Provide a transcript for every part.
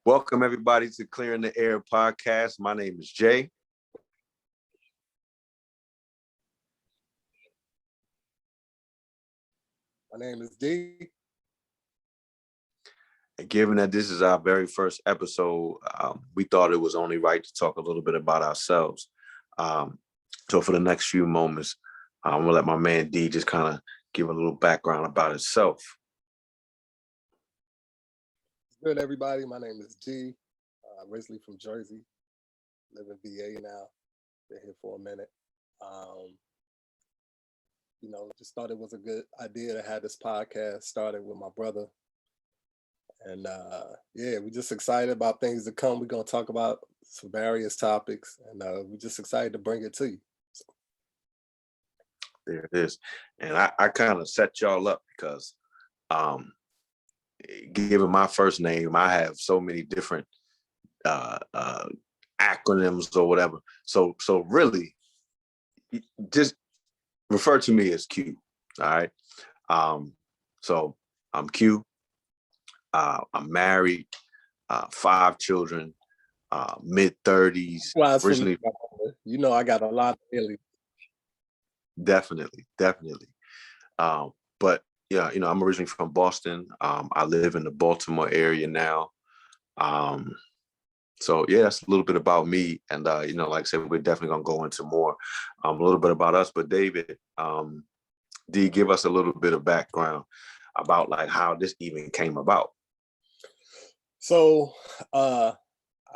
Welcome everybody to Clearing the Air podcast. My name is Jay. My name is D. And given that this is our very first episode, we thought it was only right to talk a little bit about ourselves. So for the next few moments, I'm gonna let my man D just kind of give a little background about himself. Good, everybody. My name is D. Originally from Jersey. Live in VA now. Been here for a minute. Just thought it was a good idea to have this podcast started with my brother. And we're just excited about things to come. We're going to talk about some various topics, and we're just excited to bring it to you. So. There it is. And I kind of set y'all up because given my first name, I have so many different acronyms or whatever. So really, just refer to me as Q. All right. So I'm Q. I'm married, 5 children, mid-30s. Well, originally, I got a lot of aliens. Definitely. But yeah, I'm originally from Boston. I live in the Baltimore area now. So yeah, that's a little bit about me. And like I said, we're definitely gonna go into more, a little bit about us. But David, D, give us a little bit of background about like how this even came about. So I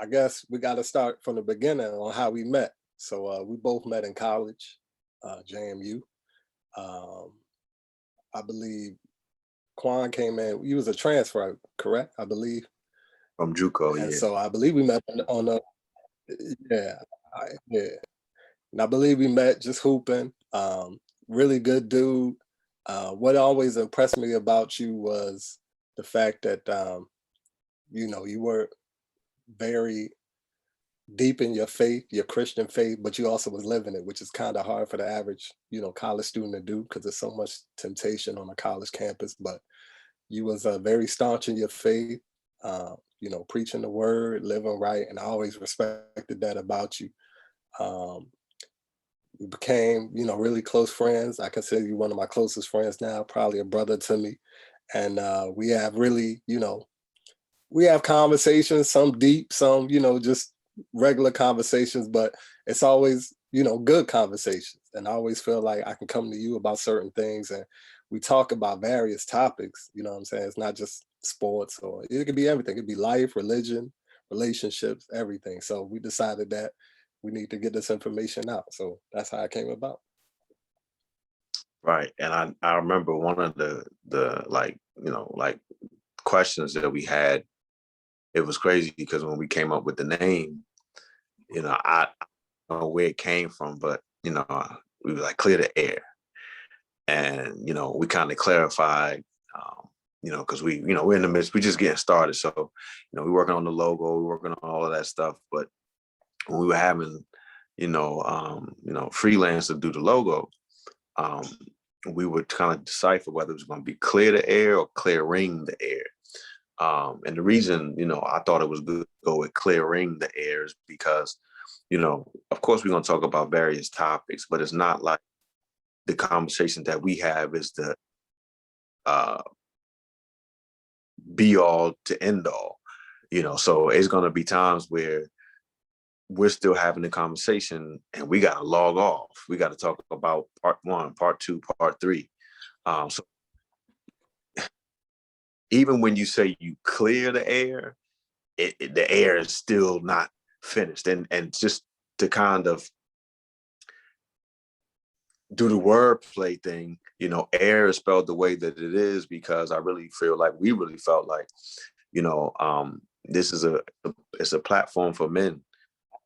guess we got to start from the beginning on how we met. So we both met in college, JMU. I believe Quan came in. He was a transfer, correct? I believe. From JUCO, and so I believe we met on the, And I believe we met just hooping. Really good dude. What always impressed me about you was the fact that, you were very deep in your faith, your Christian faith, but you also was living it, which is kind of hard for the average, college student to do because there's so much temptation on a college campus. But you was very staunch in your faith. Preaching the word, living right, and I always respected that about you. We became, really close friends. I consider you one of my closest friends now, probably a brother to me. And we have really, we have conversations, some deep, some, just regular conversations, but it's always, good conversations. And I always feel like I can come to you about certain things, and we talk about various topics, you know what I'm saying? It's not just sports, or it could be everything. It could be life, religion, relationships, everything. So we decided that we need to get this information out. So that's how it came about. Right. And I remember one of the questions that we had. It was crazy because when we came up with the name, I don't know where it came from, but we were like, clear the air. And, we kind of clarified, because we're in the midst, we're just getting started. So, we're working on the logo, we're working on all of that stuff. But when we were having, freelance to do the logo, we would kind of decipher whether it was going to be clear the air or clearing the air. And the reason, I thought it was good to go with clearing the air is because, of course, we're going to talk about various topics, but it's not like the conversation that we have is the be all to end all, so it's going to be times where we're still having the conversation and we got to log off. We got to talk about part 1, part 2, part 3. So even when you say you clear the air, the air is still not finished. And just to kind of do the wordplay thing, air is spelled the way that it is because I really feel like we really felt like, this is it's a platform for men.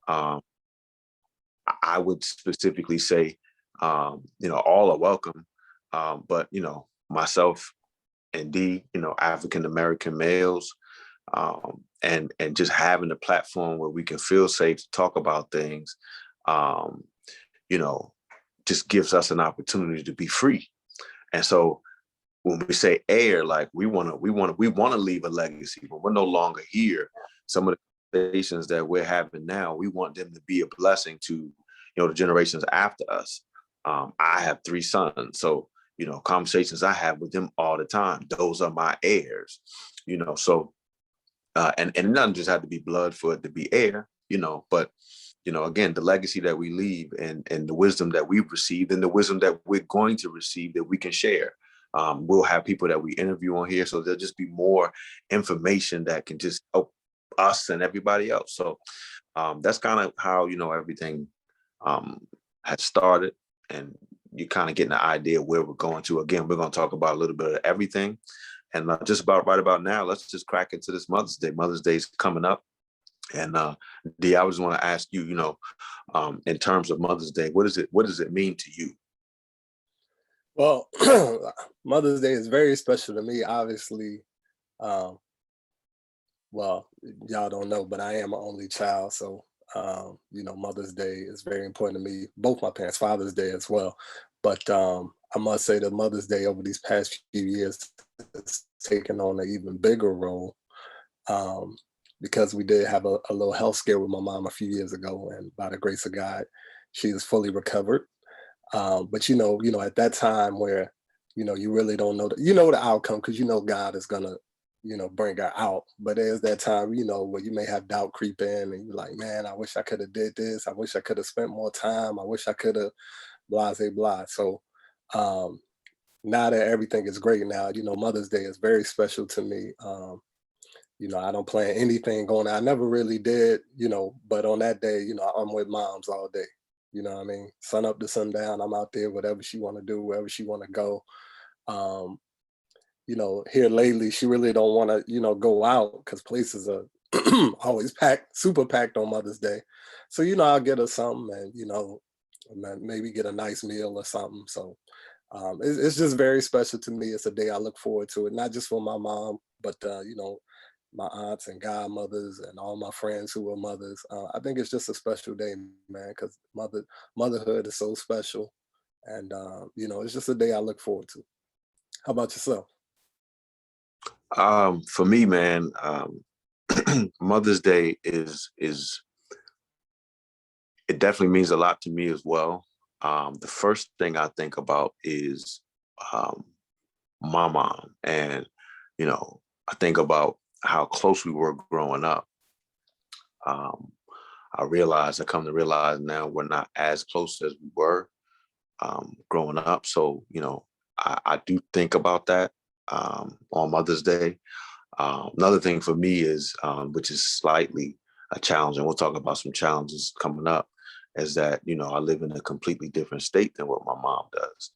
I would specifically say, all are welcome. But, myself and D, African-American males, and just having a platform where we can feel safe to talk about things, just gives us an opportunity to be free. And so when we say air, like we want to leave a legacy when we're no longer here. some of the conversations that we're having now, we want them to be a blessing to, the generations after us. I have 3 sons, so conversations I have with them all the time. Those are my heirs, So, and it doesn't just have to be blood for it to be heir, But again, the legacy that we leave and the wisdom that we've received and the wisdom that we're going to receive that we can share. We'll have people that we interview on here, so there'll just be more information that can just help us and everybody else. So that's kind of how everything had started, and you're kind of getting an idea where we're going to. Again, we're going to talk about a little bit of everything, and just about right about now, let's just crack into this Mother's Day. Mother's Day is coming up, and D, I just want to ask you, in terms of Mother's Day, what does it mean to you? Well, Mother's Day is very special to me. Obviously, um, well, y'all don't know, but I am an only child, so Mother's Day is very important to me. Both my parents, Father's Day as well. But I must say that Mother's Day over these past few years has taken on an even bigger role, because we did have a little health scare with my mom a few years ago, and by the grace of God, she is fully recovered. But at that time where you really don't know the outcome, because God is gonna bring her out. But there's that time where you may have doubt creep in, and you're like, man, I wish I could have did this. I wish I could have spent more time. I wish I could have blah blah blah. So um, now that everything is great now, Mother's Day is very special to me. I don't plan anything going on. I never really did, but on that day, I'm with moms all day. You know what I mean? Sun up to sundown, I'm out there, whatever she want to do, wherever she want to go. Um, Here lately, she really don't want to, go out because places are always packed, super packed on Mother's Day. So, I'll get her something and, maybe get a nice meal or something. So it's just very special to me. It's a day I look forward to it, not just for my mom, but, my aunts and godmothers and all my friends who are mothers. I think it's just a special day, man, because motherhood is so special. And, it's just a day I look forward to. How about yourself? For me, man, Mother's Day is it definitely means a lot to me as well. The first thing I think about is um, my mom, and I think about how close we were growing up. Um, I come to realize now we're not as close as we were growing up. So I do think about that on Mother's Day. Another thing for me is, which is slightly a challenge, and we'll talk about some challenges coming up, is that, I live in a completely different state than what my mom does.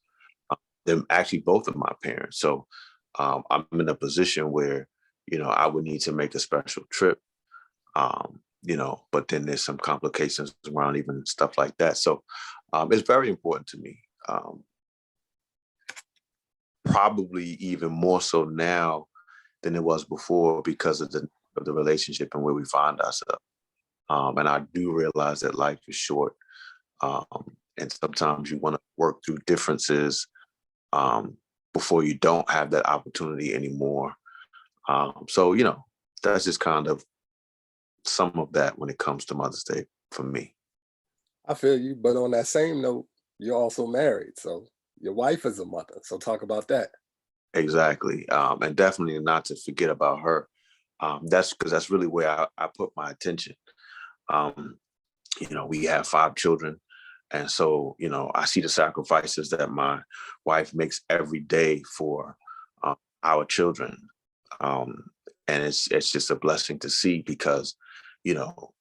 They're actually both of my parents. So I'm in a position where, I would need to make a special trip, but then there's some complications around even stuff like that. So it's very important to me. Probably even more so now than it was before because of the relationship and where we find ourselves. And I do realize that life is short, and sometimes you want to work through differences before you don't have that opportunity anymore. So that's just kind of some of that when it comes to Mother's Day for me. I feel you, but on that same note, you're also married, so your wife is a mother. So talk about that. Exactly, and definitely not to forget about her. That's because that's really where I put my attention. Um, we have 5 children. And so, I see the sacrifices that my wife makes every day for our children. Um, and it's just a blessing to see because, you know,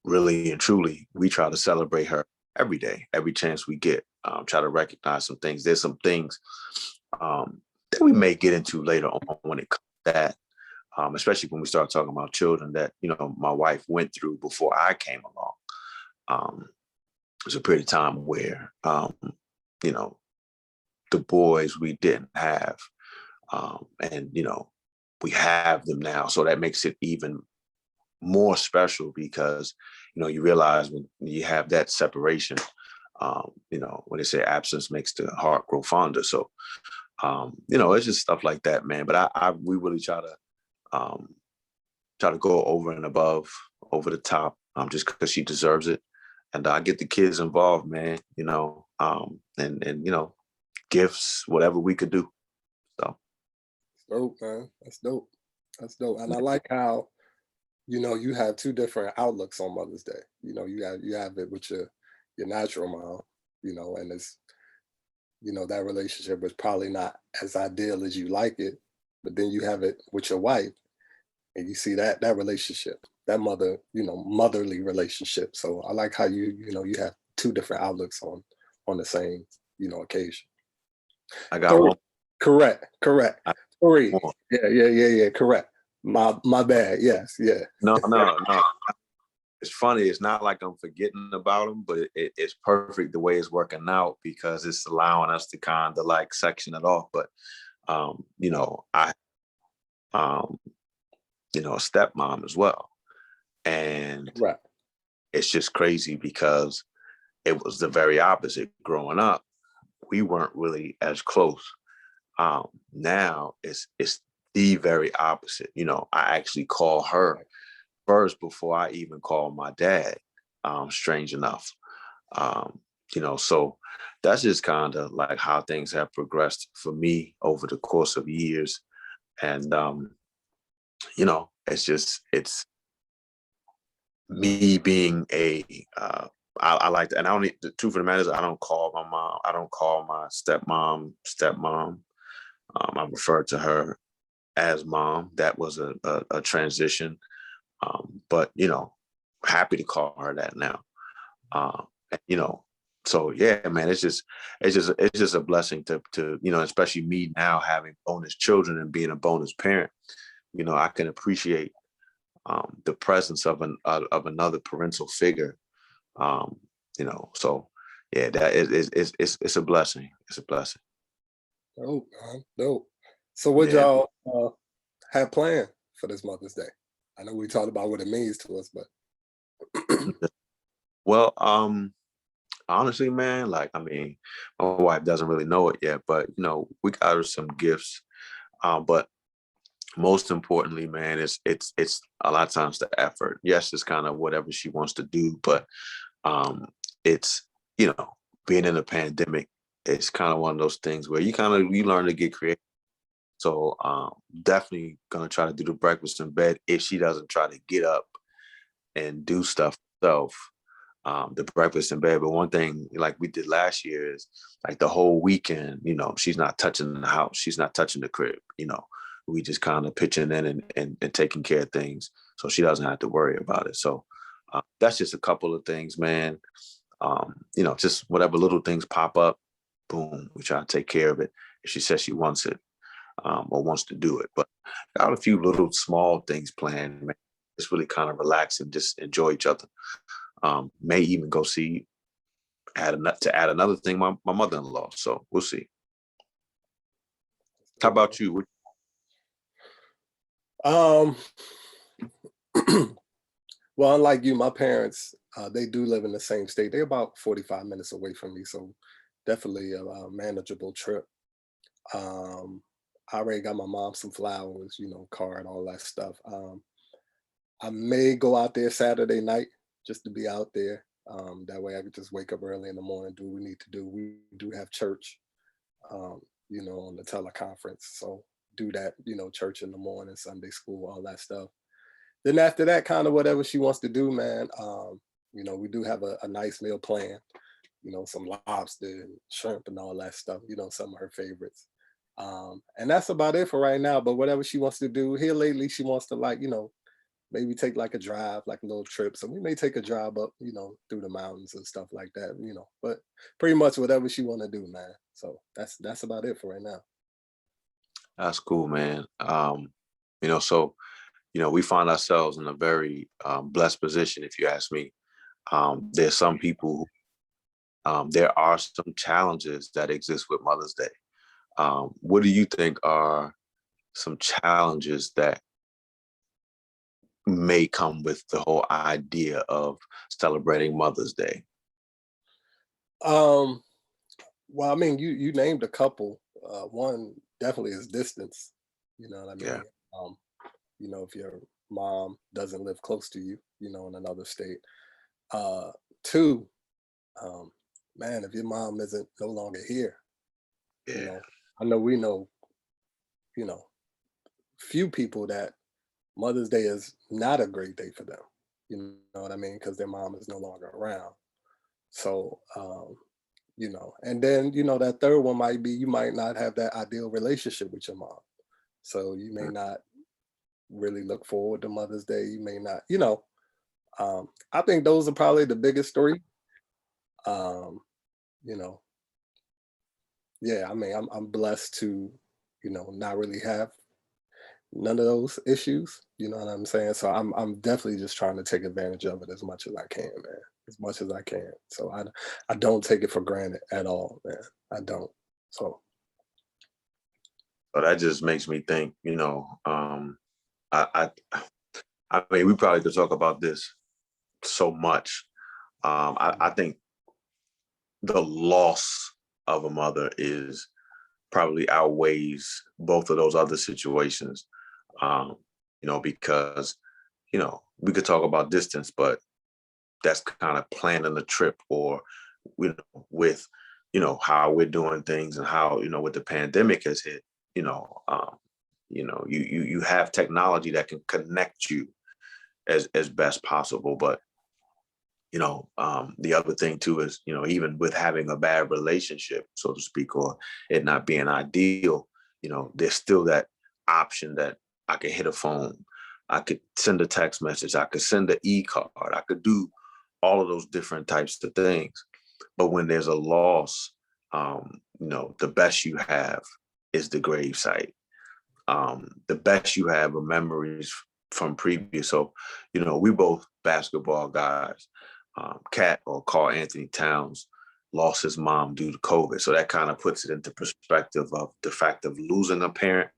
really and truly, we try to celebrate her every day, every chance we get, try to recognize some things. There's some things that we may get into later on when it comes to that, especially when we start talking about children that, my wife went through before I came along. It was a period of time where, you know, the boys we didn't have, and, we have them now. So that makes it even more special because, you realize when you have that separation, when they say absence makes the heart grow fonder. So, it's just stuff like that, man. But we really try to try to go over and above, over the top, just because she deserves it. And I get the kids involved, man. And gifts, whatever we could do. So Dope, man. That's dope. That's dope. And I like how, you have two different outlooks on Mother's Day. You have it with your natural mom, and it's, that relationship is probably not as ideal as you like it, but then you have it with your wife and you see that relationship, that motherly relationship. So I like how you have two different outlooks on the same, occasion. I got Three. one. Correct. I got Three. one. Yeah. Correct. My bad. Yes. Yeah. No, no, no. It's funny. It's not like I'm forgetting about them, but it's perfect the way it's working out because it's allowing us to kind of like section it off. But I um, a stepmom as well, and Right. it's just crazy because it was the very opposite growing up. We weren't really as close. Now it's the very opposite. I actually call her first before I even call my dad. Strange enough. Um, so that's just kind of like how things have progressed for me over the course of years. And it's me being I like that. And I don't need, the truth of the matter is I don't call my mom. I don't call my stepmom. I refer to her as mom. That was a transition. But happy to call her that now. Um, you know, so yeah, man, it's just a blessing to especially me now having bonus children and being a bonus parent. I can appreciate the presence of another parental figure. Um, so yeah, that it's a blessing. It's a blessing. Dope, man. Dope. So what Yeah. y'all have planned for this Mother's Day? I know we talked about what it means to us, but Well, honestly, man, like I mean, my wife doesn't really know it yet, but we got her some gifts. But most importantly, man, it's a lot of times the effort. Yes, it's kind of whatever she wants to do, but um, it's being in a pandemic. It's kind of one of those things where you learn to get creative. So definitely gonna try to do the breakfast in bed if she doesn't try to get up and do stuff herself. The breakfast in bed. But one thing like we did last year is like the whole weekend, she's not touching the house. She's not touching the crib. We just kind of pitching in and taking care of things so she doesn't have to worry about it. So that's just a couple of things, man. Just whatever little things pop up, boom, we try to take care of it. If she says she wants it or wants to do it. But got a few little small things planned, man. Just really kind of relax and just enjoy each other. May even go see add another thing, my mother-in-law. So we'll see. How dope, about you? man. Well, unlike you, my parents they do live in the same state. They're about 45 minutes away from me, so definitely a manageable trip. Um, I already got my mom some flowers, card, all that stuff. I may go out there Saturday night just to be out there. That way I could just wake up early in the morning, do what we need to do. We do have church, on the teleconference. So do that, church in the morning, Sunday school, all that stuff. Then after that, kind of whatever she wants to do, man. We do have a nice meal planned, some lobster and shrimp and all that stuff, some of her favorites. And that's about it for right now. But whatever she wants to do here lately, she wants to maybe take like a drive, like a little trip. So we may take a drive up, through the mountains and stuff like that. But pretty much whatever she want to do, man. So that's about it for right now. That's cool, man. So we find ourselves in a very blessed position, if you ask me. There's some people. There are some challenges that exist with Mother's Day. What do you think are some challenges that may come with the whole idea of celebrating Mother's Day? Um, well, I mean, you named a couple. One definitely is distance. You know what I Yeah. mean? Um, if your mom doesn't live close to you, in another state. Two, um, man, if your mom isn't no longer here, you Yeah. know, I know we know, you know, few people that Mother's Day is not a great day for them. You know what I mean? Because their mom is no longer around. So, and then, that third one might be you might not have that ideal relationship with your mom. So you may not really look forward to Mother's Day. You may not, I think those are probably the biggest three. Um, you know, yeah, I mean, I'm blessed to, not really have none of those issues. You know what I'm saying? So I'm definitely just trying to take advantage of it as much as I can, man. As much as I can. So I don't take it for granted at all, man. I don't. So So that just makes me think, I I mean, we probably could talk about this so much. I think the loss of a mother is probably outweighs both of those other situations. Um, because, we could talk about distance, but that's kind of planning a trip or, with, how we're doing things and how, with the pandemic has hit, you know, um, you have technology that can connect you as best possible. But the other thing too is, even with having a bad relationship, so to speak, or it not being ideal, there's still that option that I could hit a phone, I could send a text message, I could send an e-card, I could do all of those different types of things. But when there's a loss, the best you have is the gravesite. The best you have are memories from previous. So, we both basketball guys. Cat or Karl-Anthony Towns lost his mom due to COVID. So that kind of puts it into perspective of the fact of losing a parent,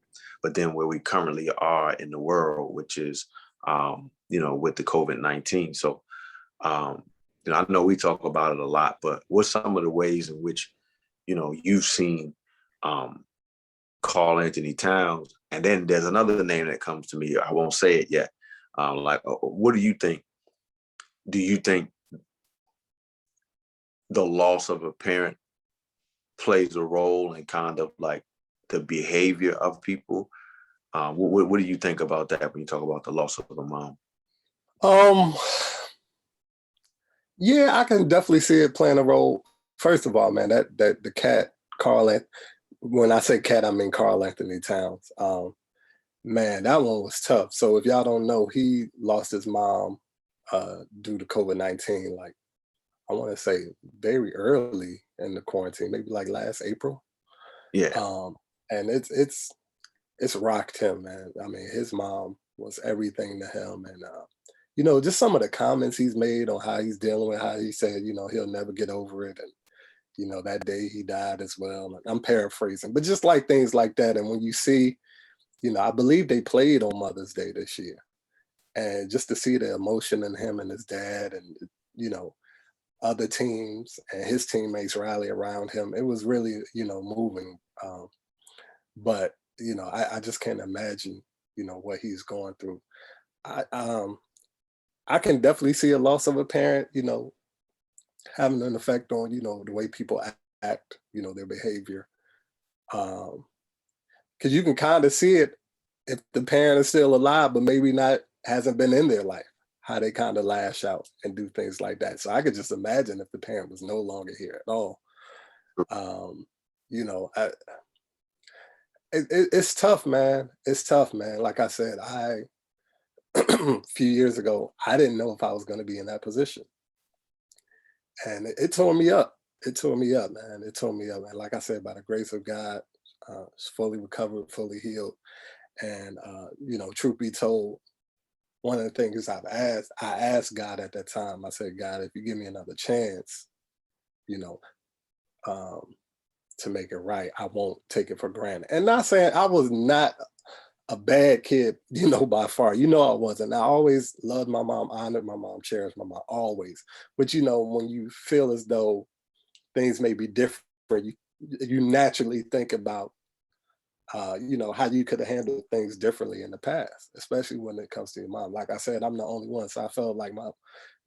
but then where we currently are in the world, which is, with the COVID-19. So, I know we talk about it a lot, but what's some of the ways in which, you've seen um, Karl-Anthony Towns? And then there's another name that comes to me. I won't say it yet. What do you think? Do you think the loss of a parent plays a role in kind of like the behavior of people? What do you think about that when you talk about the loss of a mom? um yeah, I can definitely see it playing a role. First of all, man, that the cat Carl when I say cat, I mean Karl-Anthony Towns. Man, that one was tough. So if y'all don't know, he lost his mom due to COVID-19, like I want to say very early in the quarantine, maybe like last April. Yeah, Um, and it's rocked him, man. I mean, his mom was everything to him, and just some of the comments he's made on how he's dealing with, how he said, he'll never get over it, and that day he died as well. And I'm paraphrasing, but just like things like that. And when you see, I believe they played on Mother's Day this year, and just to see the emotion in him and his dad, and you know other teams and his teammates rally around him, it was really moving. But I just can't imagine what he's going through. I can definitely see a loss of a parent, having an effect on the way people act, their behavior. Because you can kind of see it if the parent is still alive, but maybe not hasn't been in their life, how they kind of lash out and do things like that. So I could just imagine if the parent was no longer here at all. Um, you know, I, it's tough, man. It's tough, man. Like I said, a few years ago, I didn't know if I was going to be in that position, and it tore me up. It tore me up, man. It tore me up. And like I said, by the grace of God, it's fully recovered, fully healed. And truth be told, one of the things I asked God at that time. I said, God, if you give me another chance, you know, um, to make it right, I won't take it for granted. And not saying I was not a bad kid, by far. I wasn't. I always loved my mom, honored my mom, cherished my mom, always. But when you feel as though things may be different, you naturally think about you know, how you could have handled things differently in the past, especially when it comes to your mom. Like I said, I'm the only one. So I felt like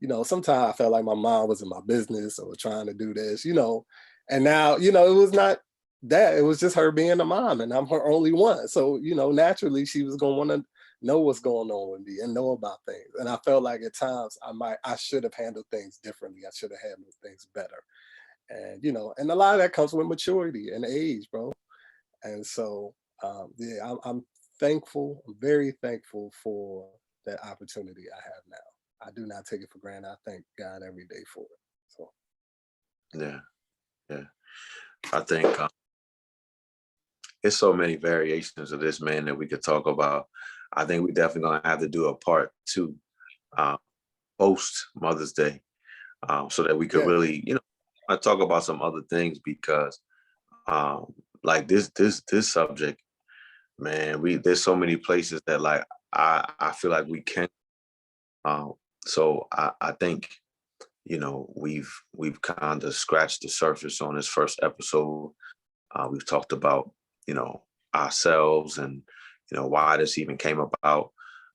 you know, sometimes I felt like my mom was in my business or trying to do this, you know, and now, you know, it was not that, it was just her being a mom and I'm her only one. So, you know, naturally she was going to want to know what's going on with me and know about things. And I felt like at times I should have handled things differently. I should have handled things better. And, you know, and a lot of that comes with maturity and age, bro. And so, yeah, I'm thankful, I'm very thankful for that opportunity I have now. I do not take it for granted. I thank God every day for it. So, Yeah, yeah. I think there's so many variations of this, man, that we could talk about. I think we definitely gonna have to do a part two, uh, post Mother's Day, so that we could yeah, really, talk about some other things because, um, like this subject, man, there's so many places that like I feel like we can. Um, so I think we've kind of scratched the surface on this first episode. We've talked about, you know, ourselves and, why this even came about.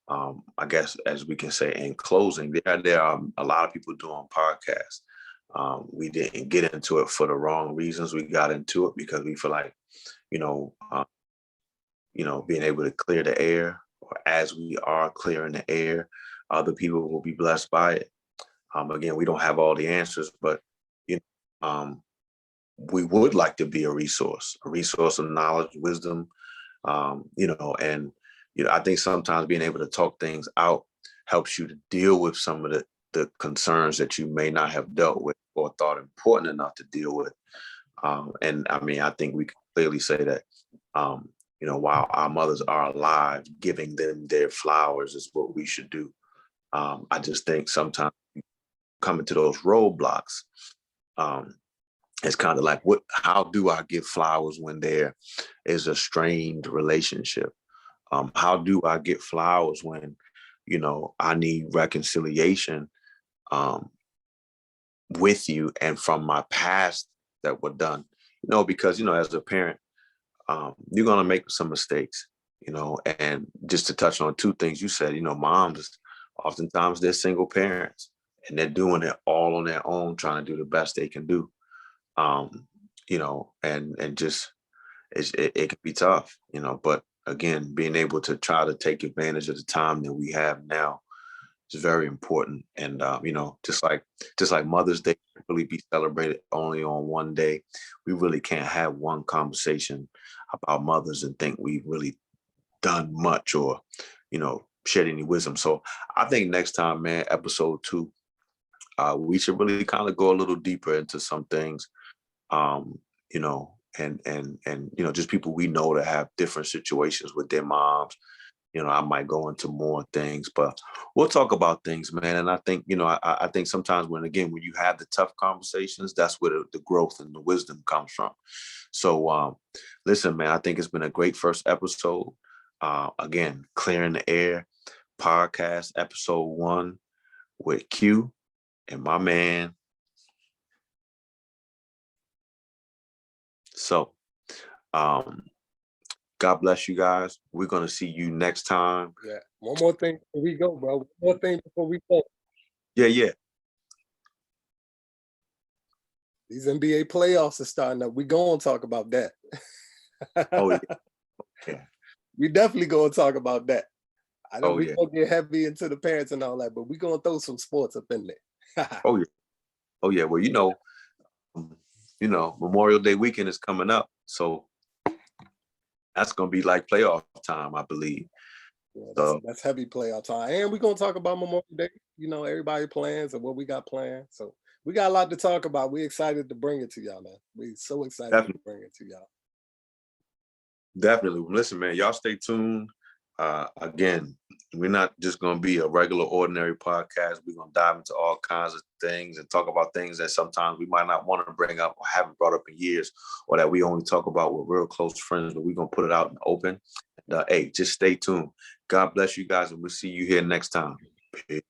I guess, as we can say in closing, there are a lot of people doing podcasts. We didn't get into it for the wrong reasons. We got into it because we feel like, you know, uh, being able to clear the air, or as we are clearing the air, other people will be blessed by it. Again, we don't have all the answers, but you know, we would like to be a resource of knowledge, wisdom, and I think sometimes being able to talk things out helps you to deal with some of the concerns that you may not have dealt with or thought important enough to deal with. And I mean, I think we can clearly say that, while our mothers are alive, giving them their flowers is what we should do. I just think sometimes coming to those roadblocks, um, it's kind of like, how do I give flowers when there is a strained relationship? How do I get flowers when, I need reconciliation, um, with you and from my past that were done? Because, as a parent, you're going to make some mistakes, and just to touch on two things you said, moms, oftentimes they're single parents and they're doing it all on their own, trying to do the best they can do. And just it can be tough, but again, being able to try to take advantage of the time that we have now is very important. And just like Mother's Day can't really be celebrated only on one day, we really can't have one conversation about mothers and think we've really done much or, shed any wisdom. So I think next time, man, episode 2, we should really kind of go a little deeper into some things, um, and just people we know that have different situations with their moms. I might go into more things, but we'll talk about things, man. And I think, I think sometimes when you have the tough conversations, that's where the growth and the wisdom comes from. So, listen, man, I think it's been a great first episode. Again, Clearing the Air podcast, episode 1 with Q and my man. So, um, God bless you guys. We're going to see you next time. yeah. One more thing before we go, bro. One more thing before we go. Yeah, yeah. These NBA playoffs are starting up. We going to talk about that. Oh, yeah. Yeah. We definitely going to talk about that. I know Oh, we yeah. gonna get heavy into the parents and all that, but we gonna throw some sports up in there. Oh, yeah. Oh, yeah. Well, Memorial Day weekend is coming up. So that's going to be like playoff time, I believe. Yeah, So that's heavy playoff time. And we're gonna talk about Memorial Day, everybody plans and what we got planned. So we got a lot to talk about. We excited to bring it to y'all, man. We so excited to definitely, bring it to y'all. definitely. Listen, man, y'all stay tuned. Again, we're not just going to be a regular, ordinary podcast. We're going to dive into all kinds of things and talk about things that sometimes we might not want to bring up or haven't brought up in years, or that we only talk about with real close friends, but we're going to put it out in the open. And, hey, just stay tuned. God bless you guys, and we'll see you here next time. Peace.